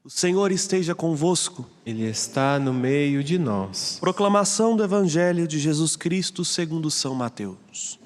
O Senhor esteja convosco. Ele está no meio de nós. Proclamação do Evangelho de Jesus Cristo segundo São Mateus.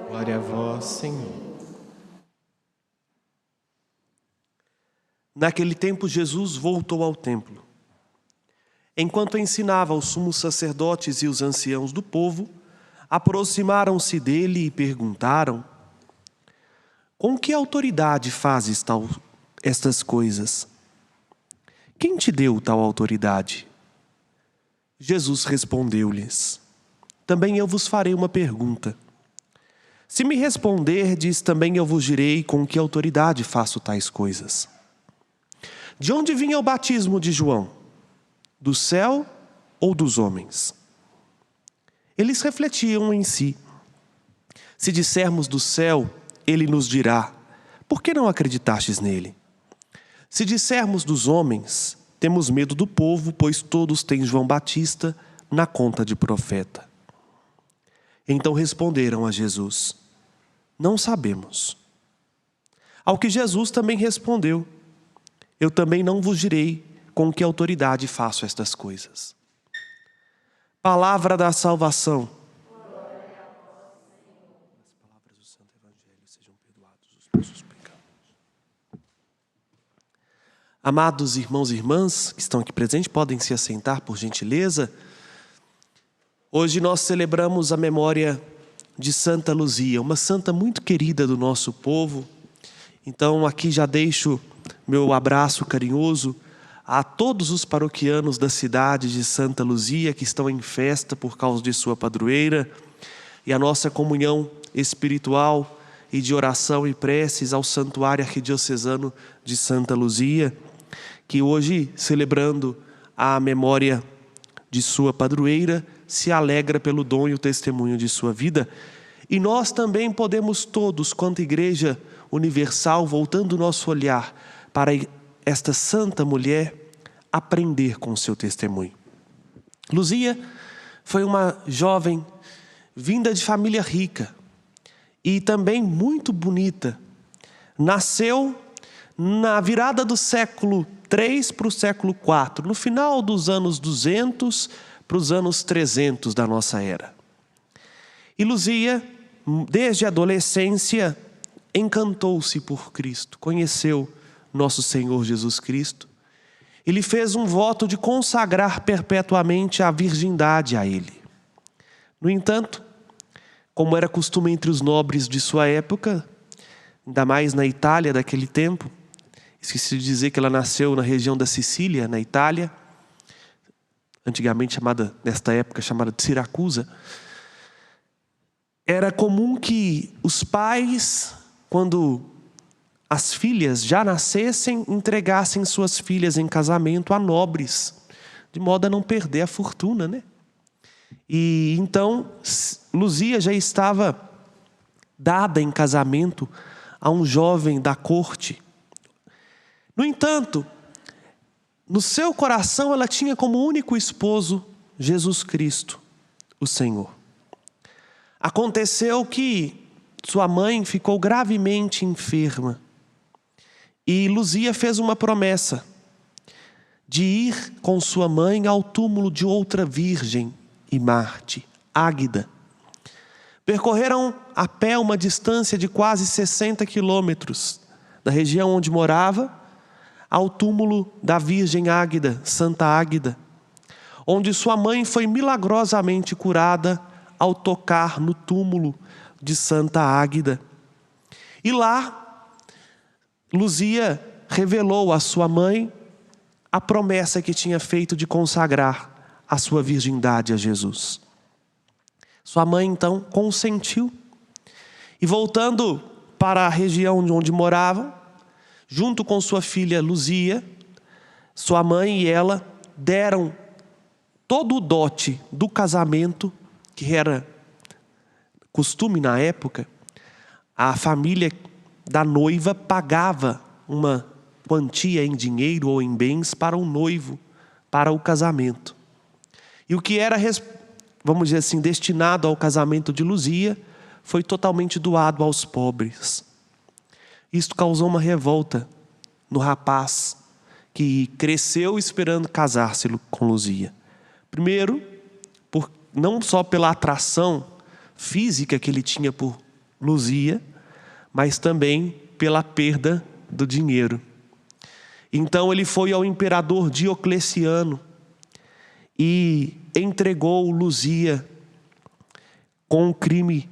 Glória a vós, Senhor. Naquele tempo Jesus voltou ao templo. Enquanto ensinava os sumos sacerdotes e os anciãos do povo, aproximaram-se dele e perguntaram: com que autoridade fazes estas coisas? Quem te deu tal autoridade? Jesus respondeu-lhes: também eu vos farei uma pergunta. Se me responderdes, também eu vos direi com que autoridade faço tais coisas. De onde vinha o batismo de João? Do céu ou dos homens? Eles refletiam em si. Se dissermos do céu, ele nos dirá: por que não acreditastes nele? Se dissermos dos homens, temos medo do povo, pois todos têm João Batista na conta de profeta. Então responderam a Jesus: não sabemos. Ao que Jesus também respondeu: eu também não vos direi com que autoridade faço estas coisas. Palavra da salvação. As palavras do Santo Evangelho sejam perdoados os nossos pecados. Amados irmãos e irmãs que estão aqui presentes, podem se assentar por gentileza. Hoje nós celebramos a memória de Santa Luzia, uma santa muito querida do nosso povo. Então aqui já deixo meu abraço carinhoso a todos os paroquianos da cidade de Santa Luzia que estão em festa por causa de sua padroeira, e a nossa comunhão espiritual e de oração e preces ao Santuário Arquidiocesano de Santa Luzia, que hoje, celebrando a memória de sua padroeira, se alegra pelo dom e o testemunho de sua vida. E nós também podemos todos, quanto Igreja Universal, voltando o nosso olhar para esta santa mulher, aprender com o seu testemunho. Luzia foi uma jovem vinda de família rica e também muito bonita. Nasceu na virada do século III para o século IV, no final dos anos 200 para os anos 300 da nossa era. E Luzia, desde a adolescência, encantou-se por Cristo, conheceu nosso Senhor Jesus Cristo. Ele fez um voto de consagrar perpetuamente a virgindade a Ele. No entanto, como era costume entre os nobres de sua época, ainda mais na Itália daquele tempo, esqueci de dizer que ela nasceu na região da Sicília, na Itália, antigamente chamada, nesta época, chamada de Siracusa. Era comum que os pais, quando as filhas já nascessem, entregassem suas filhas em casamento a nobres, de modo a não perder a fortuna, né? E então, Luzia já estava dada em casamento a um jovem da corte. No entanto, no seu coração ela tinha como único esposo Jesus Cristo, o Senhor. Aconteceu que sua mãe ficou gravemente enferma e Luzia fez uma promessa de ir com sua mãe ao túmulo de outra virgem e Marte, Águida. Percorreram a pé uma distância de quase 60 quilômetros da região onde morava ao túmulo da Virgem Águida, Santa Águida, onde sua mãe foi milagrosamente curada ao tocar no túmulo de Santa Águida. E lá, Luzia revelou à sua mãe a promessa que tinha feito de consagrar a sua virgindade a Jesus. Sua mãe então consentiu e, voltando para a região onde morava, junto com sua filha Luzia, sua mãe e ela deram todo o dote do casamento, que era costume na época. A família da noiva pagava uma quantia em dinheiro ou em bens para o noivo, para o casamento. E o que era, vamos dizer assim, destinado ao casamento de Luzia, foi totalmente doado aos pobres. Isto causou uma revolta no rapaz, que cresceu esperando casar-se com Luzia. Primeiro, não só pela atração física que ele tinha por Luzia, mas também pela perda do dinheiro. Então ele foi ao imperador Diocleciano e entregou Luzia com um crime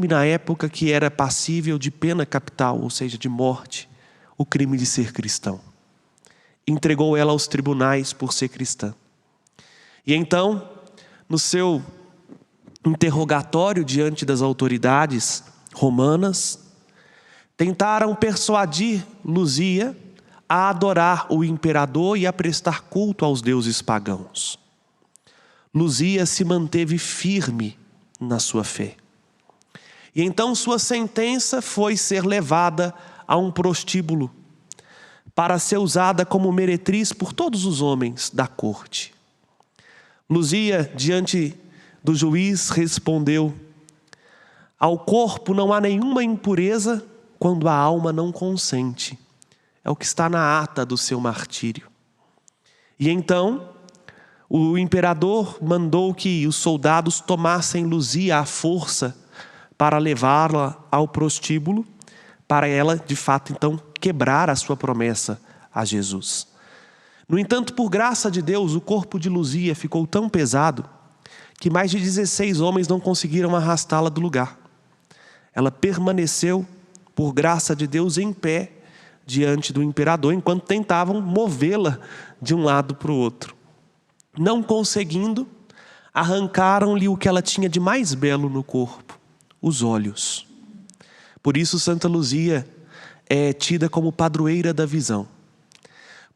na época que era passível de pena capital, ou seja, de morte, o crime de ser cristão. Entregou ela aos tribunais por ser cristã. E então, no seu interrogatório diante das autoridades romanas, tentaram persuadir Luzia a adorar o imperador e a prestar culto aos deuses pagãos. Luzia se manteve firme na sua fé. E então sua sentença foi ser levada a um prostíbulo para ser usada como meretriz por todos os homens da corte. Luzia, diante do juiz, respondeu: ao corpo não há nenhuma impureza quando a alma não consente. É o que está na ata do seu martírio. E então o imperador mandou que os soldados tomassem Luzia à força para levá-la ao prostíbulo, para ela, de fato, então, quebrar a sua promessa a Jesus. No entanto, por graça de Deus, o corpo de Luzia ficou tão pesado que mais de 16 homens não conseguiram arrastá-la do lugar. Ela permaneceu, por graça de Deus, em pé diante do imperador, enquanto tentavam movê-la de um lado para o outro. Não conseguindo, arrancaram-lhe o que ela tinha de mais belo no corpo: os olhos. Por isso Santa Luzia é tida como padroeira da visão,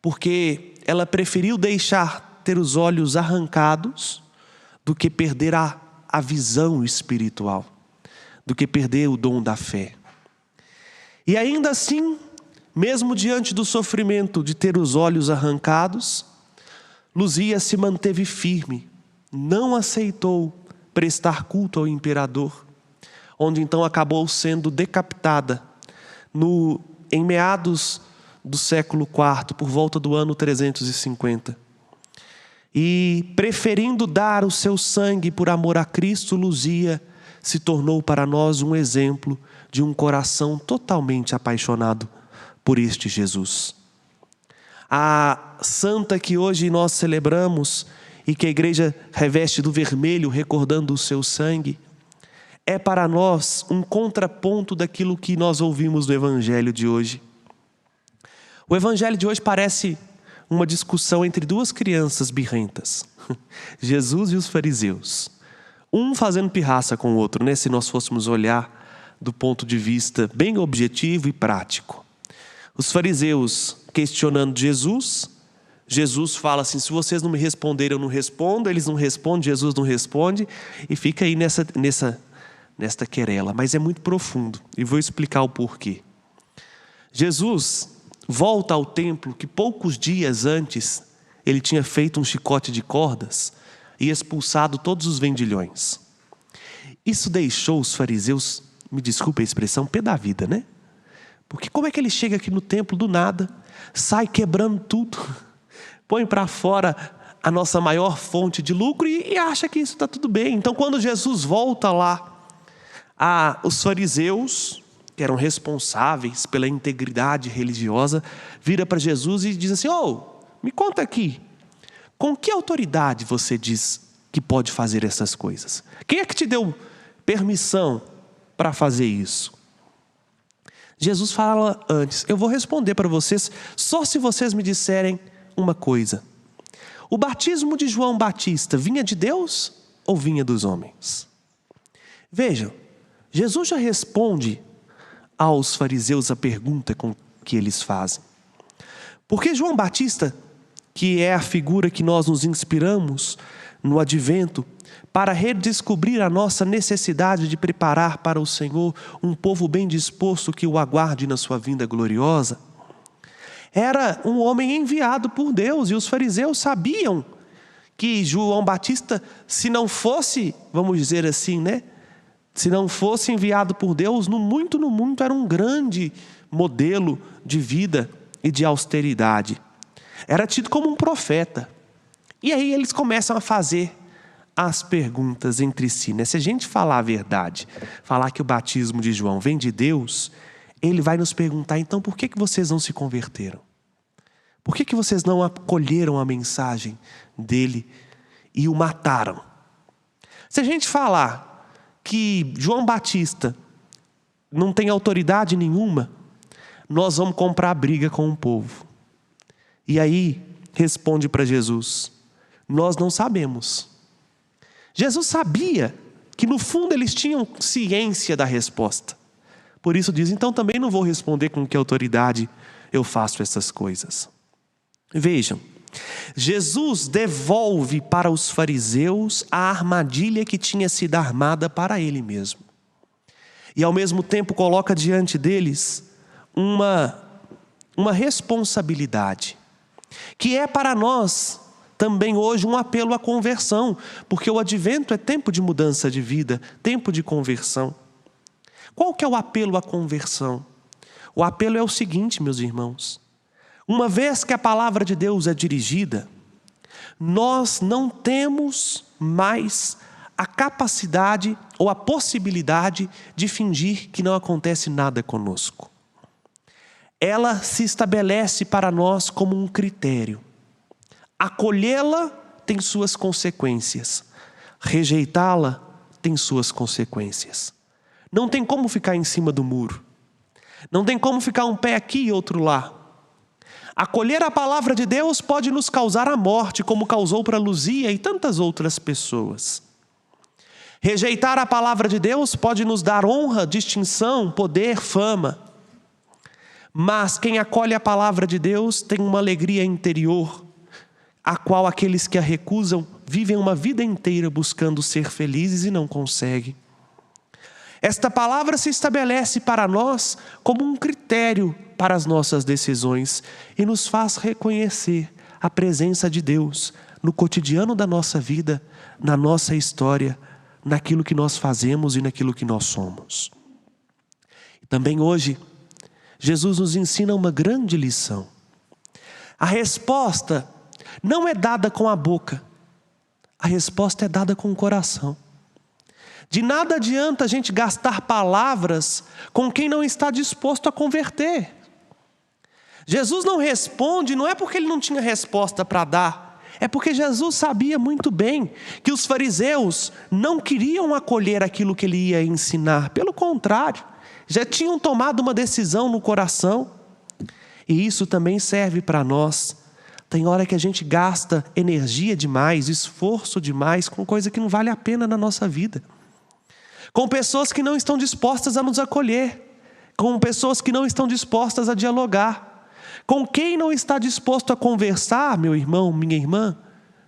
porque ela preferiu deixar ter os olhos arrancados do que perder a visão espiritual, do que perder o dom da fé. E ainda assim, mesmo diante do sofrimento de ter os olhos arrancados, Luzia se manteve firme, não aceitou prestar culto ao imperador, onde então acabou sendo decapitada em meados do século IV, por volta do ano 350. E preferindo dar o seu sangue por amor a Cristo, Luzia se tornou para nós um exemplo de um coração totalmente apaixonado por este Jesus. A santa que hoje nós celebramos e que a igreja reveste do vermelho, recordando o seu sangue, é para nós um contraponto daquilo que nós ouvimos do evangelho de hoje. O evangelho de hoje parece uma discussão entre duas crianças birrentas, Jesus e os fariseus. Um fazendo pirraça com o outro, né? Se nós fôssemos olhar do ponto de vista bem objetivo e prático. Os fariseus questionando Jesus. Jesus fala assim: se vocês não me responderem, eu não respondo. Eles não respondem, Jesus não responde. E fica aí nesta querela. Mas é muito profundo. E vou explicar o porquê. Jesus volta ao templo que poucos dias antes ele tinha feito um chicote de cordas e expulsado todos os vendilhões. Isso deixou os fariseus, me desculpe a expressão, pé da vida, né? Porque como é que ele chega aqui no templo do nada, sai quebrando tudo, põe para fora a nossa maior fonte de lucro e acha que isso está tudo bem. Então quando Jesus volta lá, os fariseus, que eram responsáveis pela integridade religiosa, vira para Jesus e diz assim: me conta aqui, com que autoridade você diz que pode fazer essas coisas? Quem é que te deu permissão para fazer isso? Jesus fala antes: eu vou responder para vocês só se vocês me disserem uma coisa. O batismo de João Batista vinha de Deus ou vinha dos homens? Vejam, Jesus já responde aos fariseus a pergunta que eles fazem. Porque João Batista, que é a figura que nós nos inspiramos no advento, para redescobrir a nossa necessidade de preparar para o Senhor um povo bem disposto que o aguarde na sua vinda gloriosa, era um homem enviado por Deus, e os fariseus sabiam que João Batista, se não fosse, vamos dizer assim, né? Se não fosse enviado por Deus, no muito era um grande modelo de vida e de austeridade. Era tido como um profeta. E aí eles começam a fazer as perguntas entre si, né? Se a gente falar a verdade, falar que o batismo de João vem de Deus, ele vai nos perguntar, então por que vocês não se converteram? Por que vocês não acolheram a mensagem dele e o mataram? Se a gente falar que João Batista não tem autoridade nenhuma, nós vamos comprar briga com o povo. E aí responde para Jesus: nós não sabemos. Jesus sabia que no fundo eles tinham ciência da resposta. Por isso diz, então também não vou responder com que autoridade eu faço essas coisas. Vejam, Jesus devolve para os fariseus a armadilha que tinha sido armada para ele mesmo. E ao mesmo tempo coloca diante deles uma responsabilidade, que é para nós também hoje um apelo à conversão, porque o advento é tempo de mudança de vida, tempo de conversão. Qual que é o apelo à conversão? O apelo é o seguinte, meus irmãos: uma vez que a palavra de Deus é dirigida, nós não temos mais a capacidade ou a possibilidade de fingir que não acontece nada conosco. Ela se estabelece para nós como um critério. Acolhê-la tem suas consequências. Rejeitá-la tem suas consequências. Não tem como ficar em cima do muro. Não tem como ficar um pé aqui e outro lá. Acolher a palavra de Deus pode nos causar a morte, como causou para Luzia e tantas outras pessoas. Rejeitar a palavra de Deus pode nos dar honra, distinção, poder, fama. Mas quem acolhe a palavra de Deus tem uma alegria interior, a qual aqueles que a recusam vivem uma vida inteira buscando ser felizes e não conseguem. Esta palavra se estabelece para nós como um critério para as nossas decisões e nos faz reconhecer a presença de Deus no cotidiano da nossa vida, na nossa história, naquilo que nós fazemos e naquilo que nós somos. Também hoje, Jesus nos ensina uma grande lição. A resposta não é dada com a boca, a resposta é dada com o coração. De nada adianta a gente gastar palavras com quem não está disposto a converter. Jesus não responde, não é porque ele não tinha resposta para dar, é porque Jesus sabia muito bem que os fariseus não queriam acolher aquilo que ele ia ensinar. Pelo contrário, já tinham tomado uma decisão no coração. E isso também serve para nós. Tem hora que a gente gasta energia demais, esforço demais com coisa que não vale a pena na nossa vida. Com pessoas que não estão dispostas a nos acolher. Com pessoas que não estão dispostas a dialogar. Com quem não está disposto a conversar, meu irmão, minha irmã,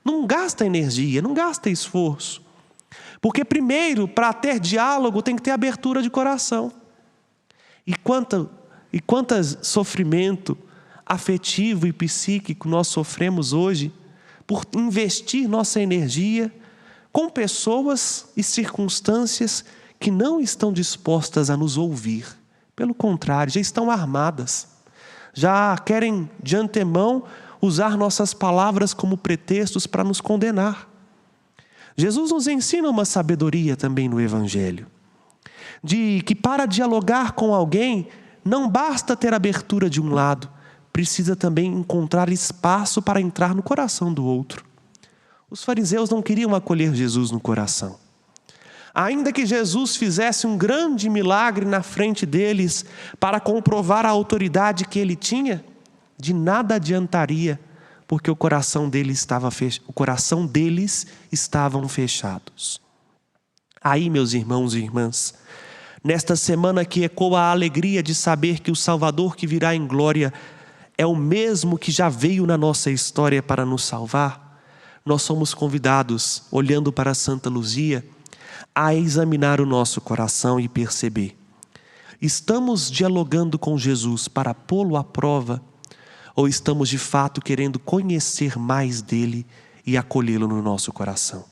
não gasta energia, não gasta esforço. Porque primeiro, para ter diálogo, tem que ter abertura de coração. E quanto sofrimento afetivo e psíquico nós sofremos hoje por investir nossa energia com pessoas e circunstâncias que não estão dispostas a nos ouvir. Pelo contrário, já estão armadas. Já querem de antemão usar nossas palavras como pretextos para nos condenar. Jesus nos ensina uma sabedoria também no Evangelho. De que para dialogar com alguém, não basta ter abertura de um lado, precisa também encontrar espaço para entrar no coração do outro. Os fariseus não queriam acolher Jesus no coração. Ainda que Jesus fizesse um grande milagre na frente deles para comprovar a autoridade que ele tinha, de nada adiantaria, porque o coração deles estavam fechados. Aí, meus irmãos e irmãs, nesta semana que ecoa a alegria de saber que o Salvador que virá em glória é o mesmo que já veio na nossa história para nos salvar, nós somos convidados, olhando para Santa Luzia, a examinar o nosso coração e perceber: estamos dialogando com Jesus para pô-lo à prova, ou estamos de fato querendo conhecer mais dele e acolhê-lo no nosso coração?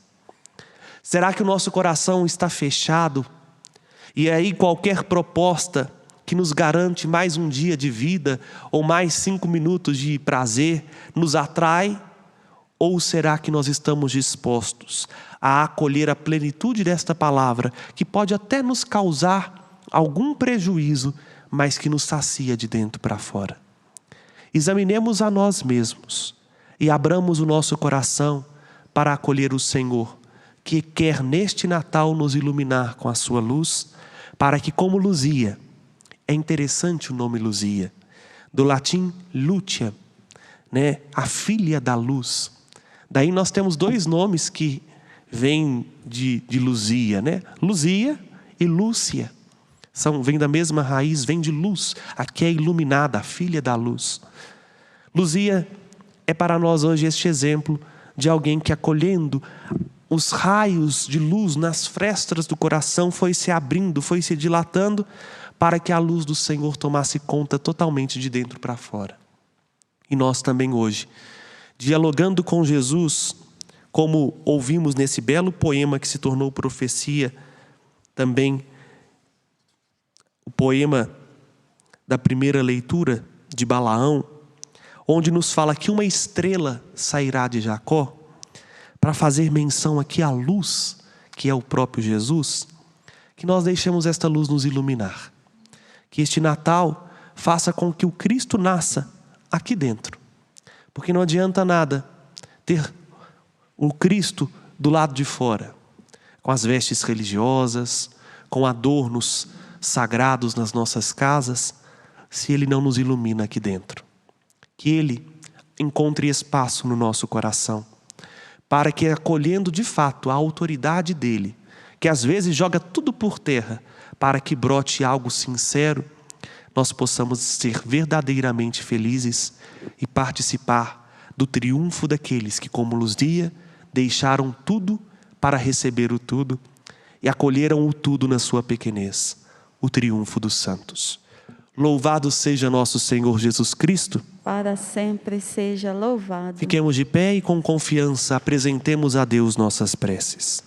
Será que o nosso coração está fechado? E aí qualquer proposta que nos garante mais um dia de vida ou mais 5 minutos de prazer nos atrai? Ou será que nós estamos dispostos a acolher a plenitude desta palavra, que pode até nos causar algum prejuízo, mas que nos sacia de dentro para fora? Examinemos a nós mesmos e abramos o nosso coração para acolher o Senhor, que quer neste Natal nos iluminar com a sua luz, para que, como Luzia, é interessante o nome Luzia, do latim Lucia, né? A filha da luz. Daí nós temos 2 nomes que vêm de Luzia, né? Luzia e Lúcia. Vêm da mesma raiz, vêm de luz. Aqui é iluminada, a filha da luz. Luzia é para nós hoje este exemplo de alguém que, acolhendo os raios de luz nas frestas do coração, foi se abrindo, foi se dilatando, para que a luz do Senhor tomasse conta totalmente de dentro para fora. E nós também hoje, dialogando com Jesus, como ouvimos nesse belo poema que se tornou profecia, também o poema da primeira leitura de Balaão, onde nos fala que uma estrela sairá de Jacó, para fazer menção aqui à luz, que é o próprio Jesus, que nós deixemos esta luz nos iluminar. Que este Natal faça com que o Cristo nasça aqui dentro. Porque não adianta nada ter o Cristo do lado de fora, com as vestes religiosas, com adornos sagrados nas nossas casas, se Ele não nos ilumina aqui dentro. Que Ele encontre espaço no nosso coração, para que, acolhendo de fato a autoridade dEle, que às vezes joga tudo por terra, para que brote algo sincero, nós possamos ser verdadeiramente felizes e participar do triunfo daqueles que, como Luzia, deixaram tudo para receber o tudo e acolheram o tudo na sua pequenez, o triunfo dos santos. Louvado seja nosso Senhor Jesus Cristo. Para sempre seja louvado. Fiquemos de pé e com confiança apresentemos a Deus nossas preces.